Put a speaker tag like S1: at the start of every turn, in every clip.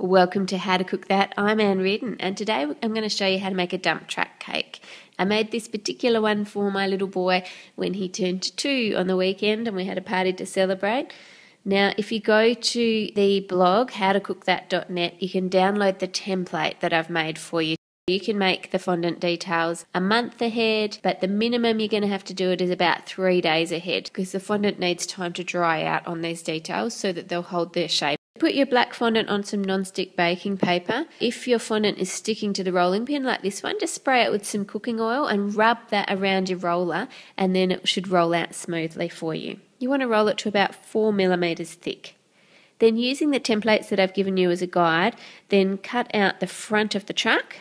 S1: Welcome to How to Cook That. I'm Reardon, and today I'm going to show you how to make a dump track cake. I made this particular one for my little boy when he turned 2 on the weekend and we had a party to celebrate. Now, if you go to the blog, howtocookthat.net, you can download the template that I've made for you. You can make the fondant details a month ahead, but the minimum you're going to have to do it is about 3 days ahead because the fondant needs time to dry out on these details so that they'll hold their shape. Put your black fondant on some non-stick baking paper. If your fondant is sticking to the rolling pin like this one, just spray it with some cooking oil and rub that around your roller, and then it should roll out smoothly for you. You want to roll it to about 4 millimeters thick. Then, using the templates that I've given you as a guide, then cut out the front of the truck,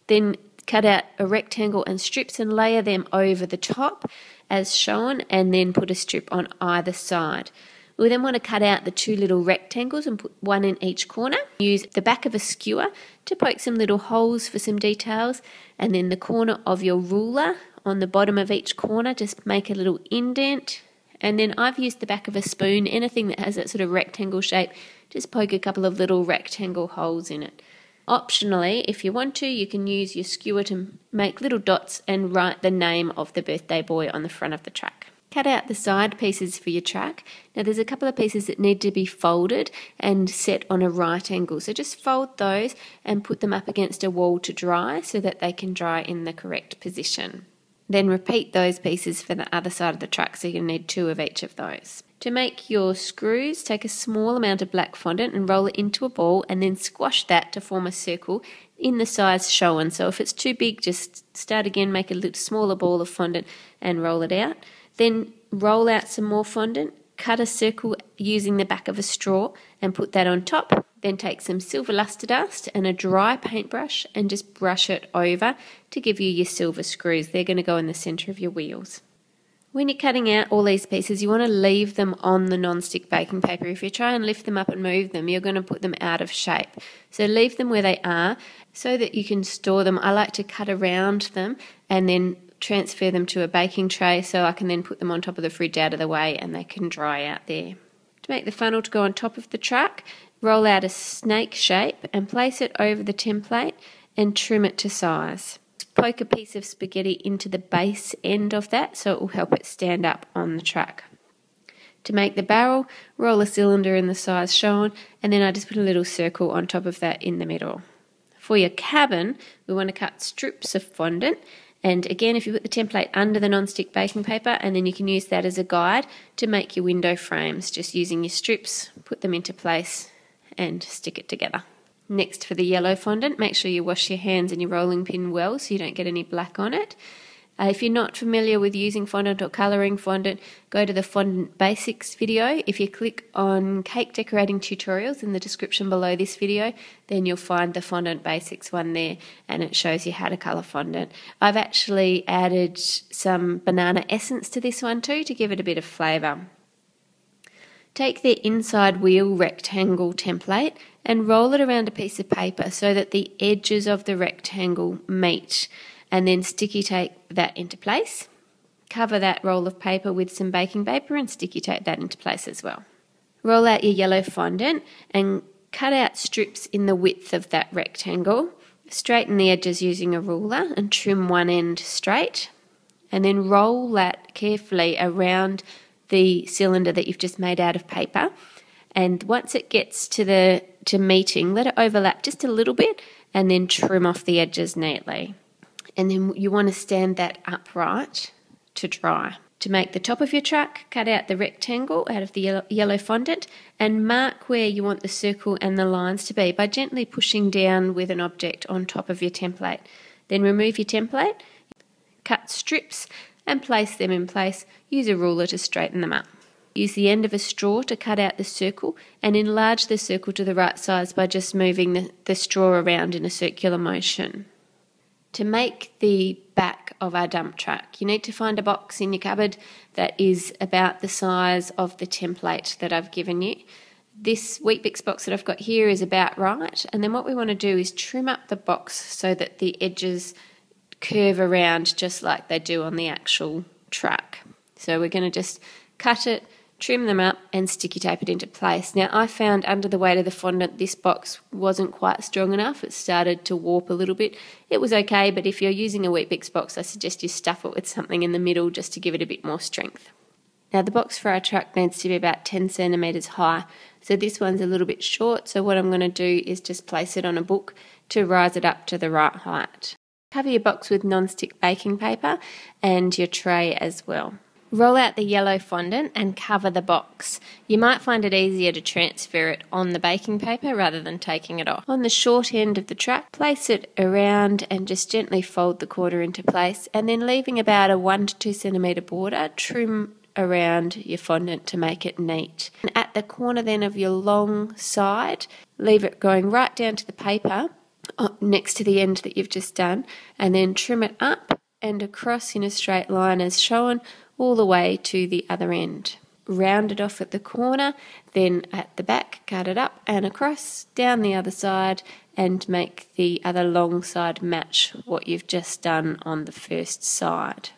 S1: then cut out a rectangle and strips and layer them over the top as shown, and then put a strip on either side. We then want to cut out the 2 little rectangles and put one in each corner. Use the back of a skewer to poke some little holes for some details, and then the corner of your ruler on the bottom of each corner, just make a little indent. And then I've used the back of a spoon, anything that has that sort of rectangle shape, just poke a couple of little rectangle holes in it. Optionally, if you want to, you can use your skewer to make little dots and write the name of the birthday boy on the front of the truck. Cut out the side pieces for your truck. Now there's a couple of pieces that need to be folded and set on a right angle. So just fold those and put them up against a wall to dry so that they can dry in the correct position. Then repeat those pieces for the other side of the truck, so you're going to need 2 of each of those. To make your screws, take a small amount of black fondant and roll it into a ball, and then squash that to form a circle in the size shown. So if it's too big, just start again, make a little smaller ball of fondant and roll it out. Then roll out some more fondant, cut a circle using the back of a straw and put that on top. Then take some silver luster dust and a dry paintbrush and just brush it over to give you your silver screws. They're going to go in the centre of your wheels. When you're cutting out all these pieces, you want to leave them on the non-stick baking paper. If you try and lift them up and move them, you're going to put them out of shape. So leave them where they are so that you can store them. I like to cut around them and then transfer them to a baking tray so I can then put them on top of the fridge out of the way and they can dry out there. To make the funnel to go on top of the truck, roll out a snake shape and place it over the template and trim it to size. Poke a piece of spaghetti into the base end of that so it will help it stand up on the truck. To make the barrel, roll a cylinder in the size shown, and then I just put a little circle on top of that in the middle. For your cabin, we want to cut strips of fondant. And again, if you put the template under the non-stick baking paper, and then you can use that as a guide to make your window frames, just using your strips, put them into place and stick it together. Next, for the yellow fondant, make sure you wash your hands and your rolling pin well so you don't get any black on it. If you're not familiar with using fondant or colouring fondant, go to the Fondant Basics video. If you click on Cake Decorating Tutorials in the description below this video, then you'll find the Fondant Basics one there, and it shows you how to colour fondant. I've actually added some banana essence to this one too to give it a bit of flavour. Take the inside wheel rectangle template and roll it around a piece of paper so that the edges of the rectangle meet, and then sticky tape that into place. Cover that roll of paper with some baking paper and sticky tape that into place as well. Roll out your yellow fondant and cut out strips in the width of that rectangle. Straighten the edges using a ruler and trim one end straight, and then roll that carefully around the cylinder that you've just made out of paper. And once it gets to meeting, let it overlap just a little bit and then trim off the edges neatly. And then you want to stand that upright to dry. To make the top of your truck, cut out the rectangle out of the yellow fondant and mark where you want the circle and the lines to be by gently pushing down with an object on top of your template. Then remove your template, cut strips and place them in place. Use a ruler to straighten them up. Use the end of a straw to cut out the circle and enlarge the circle to the right size by just moving the straw around in a circular motion. To make the back of our dump truck, you need to find a box in your cupboard that is about the size of the template that I've given you. This Weet-Bix box that I've got here is about right, and then what we want to do is trim up the box so that the edges curve around just like they do on the actual truck. So we're going to just cut it trim them up and sticky tape it into place. Now I found under the weight of the fondant this box wasn't quite strong enough. It started to warp a little bit. It was okay, but if you're using a Weet-Bix box, I suggest you stuff it with something in the middle just to give it a bit more strength. Now the box for our truck needs to be about 10 centimetres high, so this one's a little bit short, so what I'm going to do is just place it on a book to rise it up to the right height. Cover your box with non-stick baking paper and your tray as well. Roll out the yellow fondant and cover the box. You might find it easier to transfer it on the baking paper rather than taking it off. On the short end of the truck, place it around and just gently fold the corner into place, and then leaving about a 1 to 2 centimetre border, trim around your fondant to make it neat. And at the corner then of your long side, leave it going right down to the paper next to the end that you've just done, and then trim it up and across in a straight line as shown all the way to the other end. Round it off at the corner, then at the back cut it up and across down the other side and make the other long side match what you've just done on the first side.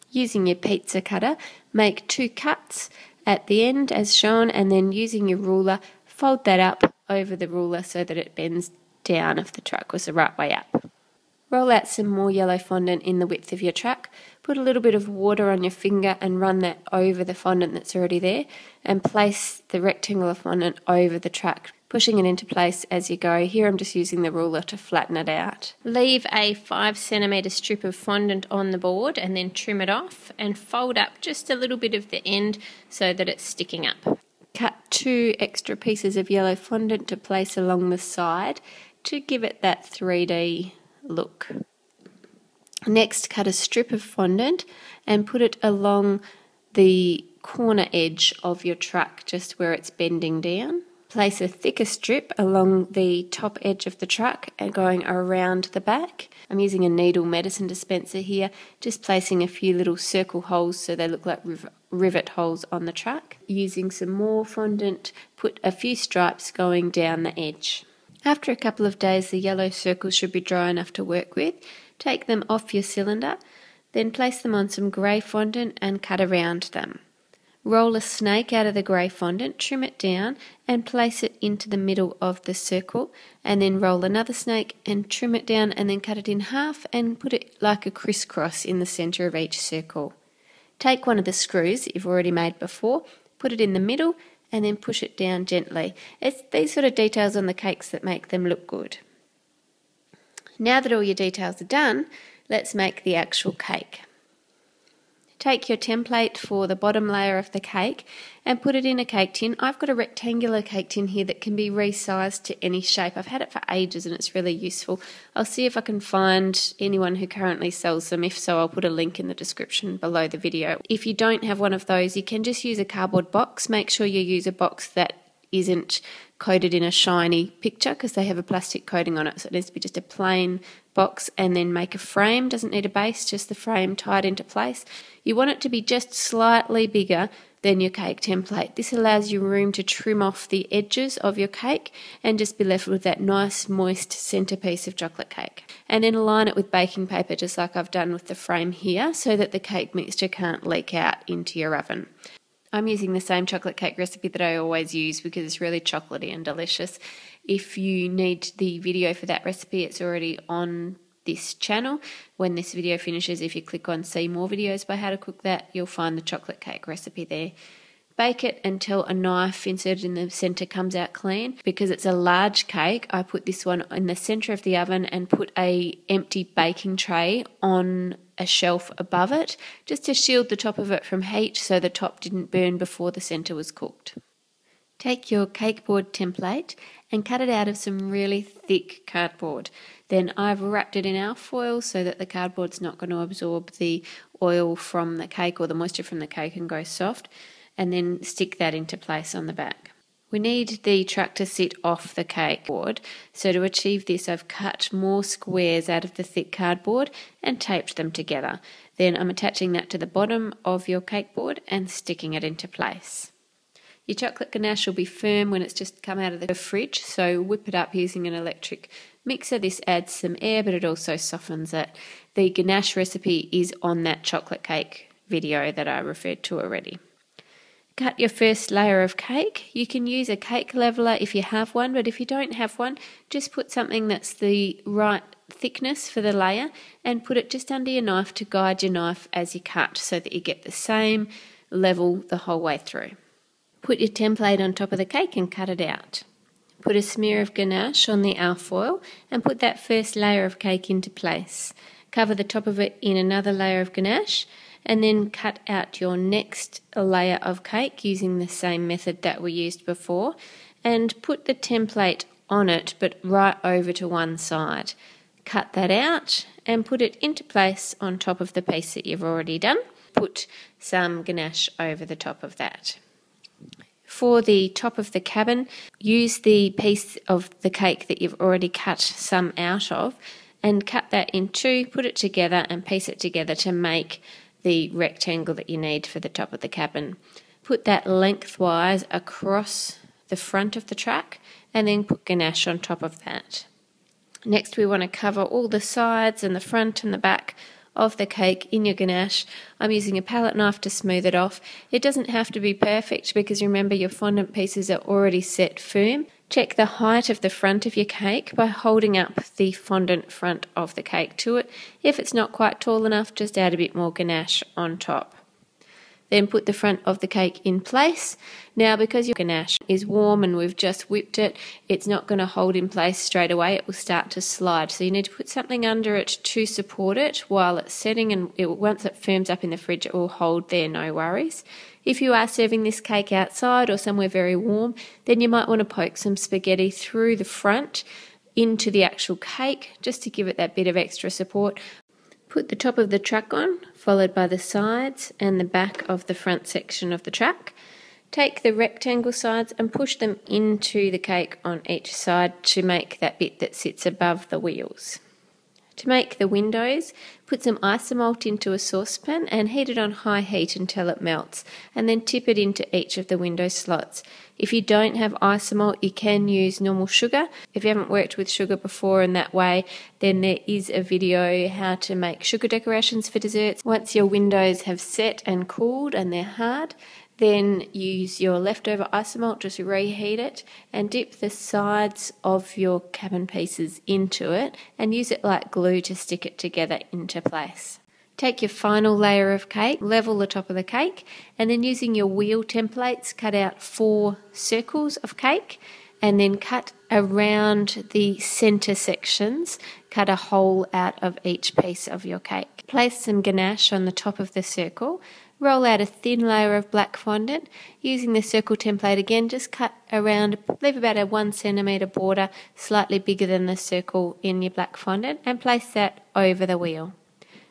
S1: Using your pizza cutter, make 2 cuts at the end as shown, and then using your ruler, fold that up over the ruler so that it bends down if the truck was the right way up. Roll out some more yellow fondant in the width of your truck, put a little bit of water on your finger and run that over the fondant that's already there, and place the rectangle of fondant over the truck, pushing it into place as you go. Here I'm just using the ruler to flatten it out. Leave a 5 centimetre strip of fondant on the board and then trim it off and fold up just a little bit of the end so that it's sticking up. Cut 2 extra pieces of yellow fondant to place along the side to give it that 3D look. Next, cut a strip of fondant and put it along the corner edge of your truck, just where it's bending down. Place a thicker strip along the top edge of the truck and going around the back. I'm using a needle medicine dispenser here, just placing a few little circle holes so they look like rivet holes on the truck. Using some more fondant, put a few stripes going down the edge. After a couple of days, the yellow circles should be dry enough to work with. Take them off your cylinder, then place them on some grey fondant and cut around them. Roll a snake out of the grey fondant, trim it down and place it into the middle of the circle, and then roll another snake and trim it down and then cut it in half and put it like a crisscross in the centre of each circle. Take one of the screws that you've already made before, put it in the middle and then push it down gently. It's these sort of details on the cakes that make them look good. Now that all your details are done, let's make the actual cake. Take your template for the bottom layer of the cake and put it in a cake tin. I've got a rectangular cake tin here that can be resized to any shape. I've had it for ages and it's really useful. I'll see if I can find anyone who currently sells them. If so, I'll put a link in the description below the video. If you don't have one of those, you can just use a cardboard box. Make sure you use a box that isn't coated in a shiny picture because they have a plastic coating on it, so it needs to be just a plain box, and then make a frame. Doesn't need a base, just the frame tied into place. You want it to be just slightly bigger than your cake template. This allows you room to trim off the edges of your cake and just be left with that nice moist centerpiece of chocolate cake. And then align it with baking paper just like I've done with the frame here so that the cake mixture can't leak out into your oven. I'm using the same chocolate cake recipe that I always use because it's really chocolatey and delicious. If you need the video for that recipe, it's already on this channel. When this video finishes, if you click on see more videos by How to Cook That, you'll find the chocolate cake recipe there. Bake it until a knife inserted in the centre comes out clean. Because it's a large cake, I put this one in the centre of the oven and put a empty baking tray on a shelf above it, just to shield the top of it from heat so the top didn't burn before the centre was cooked. Take your cake board template and cut it out of some really thick cardboard. Then I've wrapped it in alfoil so that the cardboard's not going to absorb the oil from the cake or the moisture from the cake and go soft, and then stick that into place on the back. We need the truck to sit off the cake board, so to achieve this I've cut more squares out of the thick cardboard and taped them together. Then I'm attaching that to the bottom of your cake board and sticking it into place. Your chocolate ganache will be firm when it's just come out of the fridge, so whip it up using an electric mixer. This adds some air, but it also softens it. The ganache recipe is on that chocolate cake video that I referred to already. Cut your first layer of cake. You can use a cake leveler if you have one, but if you don't have one, just put something that's the right thickness for the layer and put it just under your knife to guide your knife as you cut so that you get the same level the whole way through. Put your template on top of the cake and cut it out. Put a smear of ganache on the alfoil and put that first layer of cake into place. Cover the top of it in another layer of ganache and then cut out your next layer of cake using the same method that we used before, and put the template on it but right over to one side. Cut that out and put it into place on top of the piece that you've already done. Put some ganache over the top of that. For the top of the cabin, use the piece of the cake that you've already cut some out of and cut that in two, put it together and piece it together to make the rectangle that you need for the top of the cabin. Put that lengthwise across the front of the truck and then put ganache on top of that. Next, we want to cover all the sides and the front and the back of the cake in your ganache. I'm using a palette knife to smooth it off. It doesn't have to be perfect because remember your fondant pieces are already set firm. Check the height of the front of your cake by holding up the fondant front of the cake to it. If it's not quite tall enough, just add a bit more ganache on top. Then put the front of the cake in place. Now, because your ganache is warm and we've just whipped it, it's not going to hold in place straight away. It will start to slide. So you need to put something under it to support it while it's setting, and once it firms up in the fridge, it will hold there, no worries. If you are serving this cake outside or somewhere very warm, then you might want to poke some spaghetti through the front into the actual cake just to give it that bit of extra support. Put the top of the truck on, followed by the sides and the back of the front section of the truck. Take the rectangle sides and push them into the cake on each side to make that bit that sits above the wheels. To make the windows, put some isomalt into a saucepan and heat it on high heat until it melts, and then tip it into each of the window slots. If you don't have isomalt, you can use normal sugar. If you haven't worked with sugar before in that way, then there is a video how to make sugar decorations for desserts. Once your windows have set and cooled and they're hard, then use your leftover isomalt, just reheat it and dip the sides of your cabin pieces into it and use it like glue to stick it together into place. Take your final layer of cake, level the top of the cake, and then using your wheel templates, cut out 4 circles of cake and then cut around the centre sections, cut a hole out of each piece of your cake. Place some ganache on the top of the circle. Roll out a thin layer of black fondant. Using the circle template again, just cut around, leave about a 1 centimetre border, slightly bigger than the circle in your black fondant, and place that over the wheel.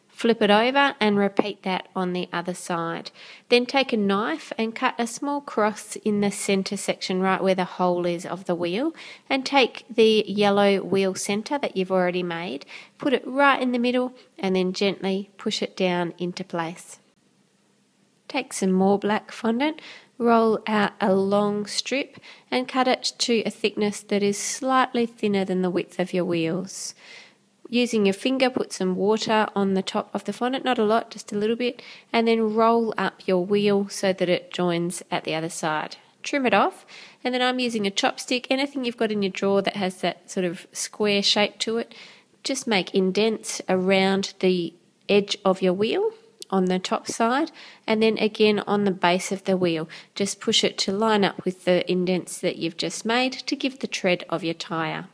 S1: Flip it over and repeat that on the other side. Then take a knife and cut a small cross in the centre section right where the hole is of the wheel, and take the yellow wheel centre that you've already made, put it right in the middle and then gently push it down into place. Take some more black fondant, roll out a long strip and cut it to a thickness that is slightly thinner than the width of your wheels. Using your finger, put some water on the top of the fondant, not a lot, just a little bit, and then roll up your wheel so that it joins at the other side. Trim it off, and then I'm using a chopstick. Anything you've got in your drawer that has that sort of square shape to it, just make indents around the edge of your wheel on the top side, and then again on the base of the wheel. Just push it to line up with the indents that you've just made to give the tread of your tyre.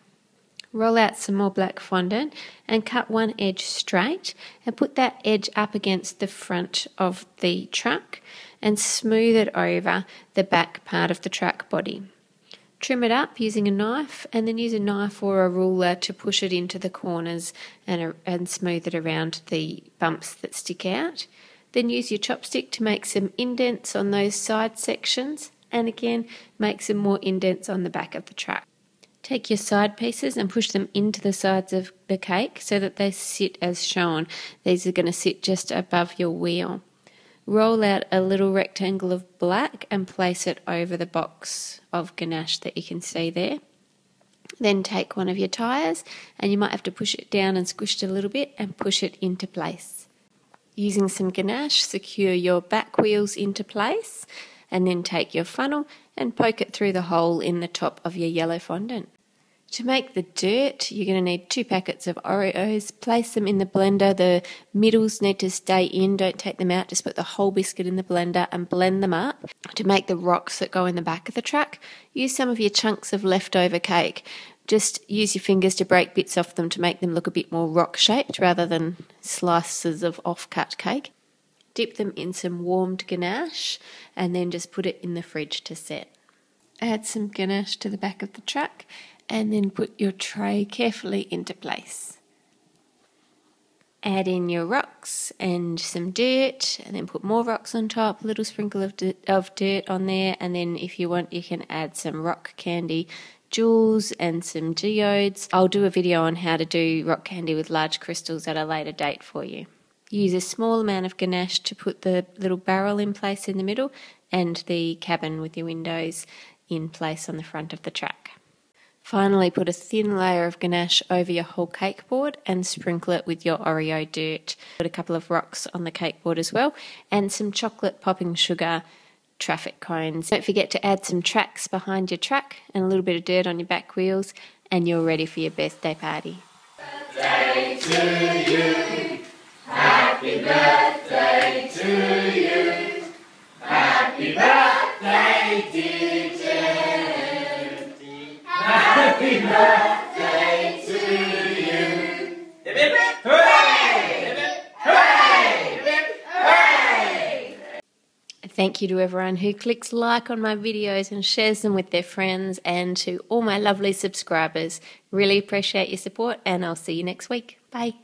S1: Roll out some more black fondant and cut one edge straight and put that edge up against the front of the truck and smooth it over the back part of the truck body. Trim it up using a knife, and then use a knife or a ruler to push it into the corners and smooth it around the bumps that stick out. Then use your chopstick to make some indents on those side sections, and again make some more indents on the back of the truck. Take your side pieces and push them into the sides of the cake so that they sit as shown. These are going to sit just above your wheel. Roll out a little rectangle of black and place it over the box of ganache that you can see there. Then take one of your tyres, and you might have to push it down and squish it a little bit and push it into place. Using some ganache, secure your back wheels into place, and then take your funnel and poke it through the hole in the top of your yellow fondant. To make the dirt, you're going to need 2 packets of Oreos. Place them in the blender. The middles need to stay in. Don't take them out. Just put the whole biscuit in the blender and blend them up. To make the rocks that go in the back of the truck, use some of your chunks of leftover cake. Just use your fingers to break bits off them to make them look a bit more rock-shaped rather than slices of off-cut cake. Dip them in some warmed ganache and then just put it in the fridge to set. Add some ganache to the back of the truck and then put your tray carefully into place. Add in your rocks and some dirt, and then put more rocks on top, a little sprinkle of dirt on there, and then if you want you can add some rock candy jewels and some geodes. I'll do a video on how to do rock candy with large crystals at a later date for you. Use a small amount of ganache to put the little barrel in place in the middle and the cabin with your windows in place on the front of the truck. Finally, put a thin layer of ganache over your whole cake board and sprinkle it with your Oreo dirt. Put a couple of rocks on the cake board as well and some chocolate popping sugar traffic cones. Don't forget to add some tracks behind your truck and a little bit of dirt on your back wheels, and you're ready for your birthday party.
S2: Birthday to you. Happy birthday to you. Happy birthday, dear Judy. Happy birthday to you. Hip hip hooray! Hip hip hooray! Hip hip hooray!
S1: Thank you to everyone who clicks like on my videos and shares them with their friends, and to all my lovely subscribers. Really appreciate your support, and I'll see you next week. Bye.